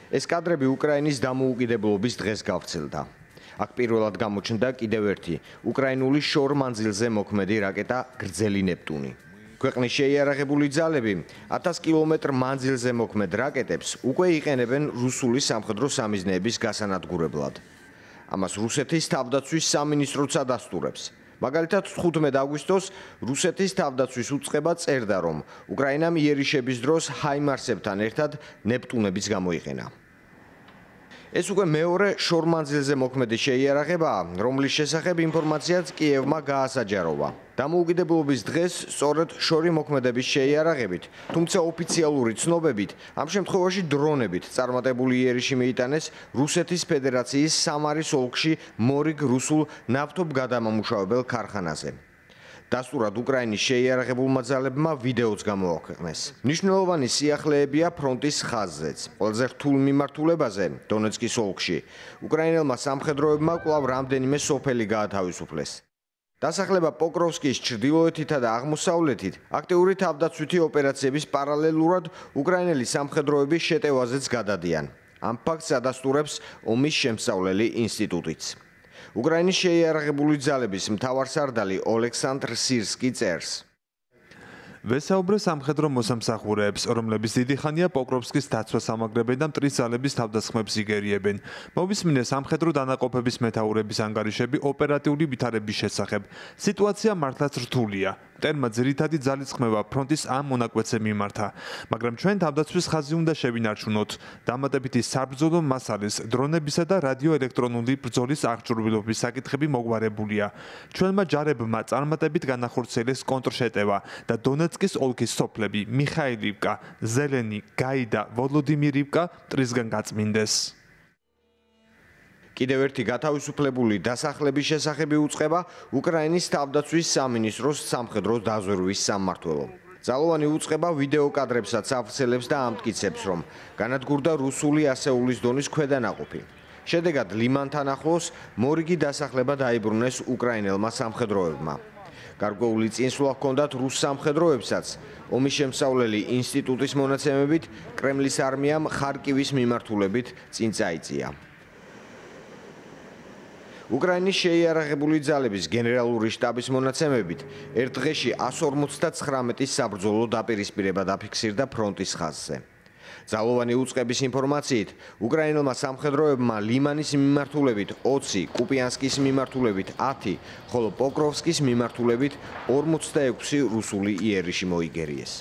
ეს კადრები უკრაინის დამოუკიდებლობის დღეს გავრცელდა. აქ პირველად გამოჩნდა კიდევ ერთი უკრაინული შორ მანძილზე მოქმედი რაკეტა გრძელი ნეპტუნი. ქვეყნის შეიარაღებული ძალები 1000 კილომეტრ მანძილზე მოქმედ რაკეტებს უკვე იყენებენ რუსული სამხედრო სამიზნეების გასანადგურებლად. ამას რუსეთის თავდაცვის სამინისტროც ადასტურებს. მაგალითად 15 აგვისტოს რუსეთის თავდაცვის უწყება წერდა, რომ უკრაინამ იერიშების დროს ჰაიმარსებთან ერთად ნეპტუნებიც გამოიყენა. ეს უკვე მეორე შორმანძილზე მოქმედი შეიარაღებაა, რომლის შესახებ ინფორმაციაც კიევმა გაასაჯაროვა. დამოუკიდებლობის დღეს სწორედ შორი მოქმედების შეიარაღებით, თუმცა ოფიციალური ცნობებით, ამ შემთხვევაში დრონებით წარმატებული იერიში მიიტანეს რუსეთის ფედერაციის სამარის ოლქში მორიგ რუსულ ნავთობგადამამუშავებელ ქარხანაზე. დასტურად უკრაინის შეიარაღებულმა ძალებმა ვიდეოც გამოაქვეყნეს. მნიშვნელოვანი სიახლეებია ფრონტის ხაზზეც. ყველაზე რთულ მიმართულებაზე, დონეცკის ოლქში, უკრაინელმა სამხედროებმა კვლავ რამდენიმე სოფელი გაათავისუფლეს. დასახლება პოკროვსკის ჩრდილოეთითა და აღმოსავლეთით აქტიური თავდაცვითი ოპერაციების პარალელურად უკრაინელი სამხედროების შეტევაზეც გადადიან. ამ ფაქტს ადასტურებს ომის შემსწავლელი ინსტიტუტიც. უკრაინის შეიარაღებული ძალების მთავარსარდალი ოლექსანდრ სირსკი წერს. ვესაუბრე სამხედრო მოსამსახურეებს, რომლებიც დიდი ხანია პოკროვსკის დაცვას ამაგრებენ და მტრის ძალების თავდასხმებს იგერიებენ. მოვისმინე სამხედრო დანაყოფების მეთაურების ანგარიშები ოპერატიული ვითარების შესახებ. სიტუაცია მართლაც რთულია. მტერმა ძირითადი ძალის ხმევა ფრონტის ამ მონაკვეთზე მიმართა, მაგრამ ჩვენ თავდაცვის ხაზი უნდა შევინარჩუნოთ. დამატებითი საბრძოლო მასალის, დრონებისა და რადიოელექტრონული ბრძოლის აღჭურვილობის საკითხები მოგვარებულია. ჩვენმა ჯარებმა წარმატებით განახორციელეს კონტრშეტევა და დონეცკის ოლქის სოფლები მიხაილივკა, ზელენი, გაიდა, ვოლოდიმირივკა მტრისგან გაწმინდეს. კიდევ ერთი გათავისუფლებული დასახლების შესახები უწყება უკრაინის თავდაცვის სამინისტროს სამხედრო დაზვერვის სამმართველო. ძალოვანი უწყება ვიდეო კადრებსაც ავრცელებს და ამტკიცებს, რომ განადგურდა რუსული ასეულის დონის ქვედანაყოფი. შედეგად ლიმანთან ახლოს მორიგი დასახლება დაიბრუნეს უკრაინელმა სამხედროებმა. გარკვეული წინსვლა ჰქონდათ რუს სამხედროებსაც. ომის შემსწავლელი ინსტიტუტის მონაცემებით, კრემლის არმიამ ხარკივის მიმართულებით წინ წაიწია. უკრაინის შეიარაღებული ძალების გენერალური შტაბის მონაცემებით, ერთ დღეში 159 საბრძოლო დაპირისპირება დაფიქსირდა ფრონტის ხაზზე. ძალოვანი უწყების ინფორმაციით, უკრაინელმა სამხედროებმა ლიმანის მიმართულებით 20, კუპიანსკის მიმართულებით 10, ხოლო პოკროვსკის მიმართულებით 46 რუსული იერიში მოიგერიეს.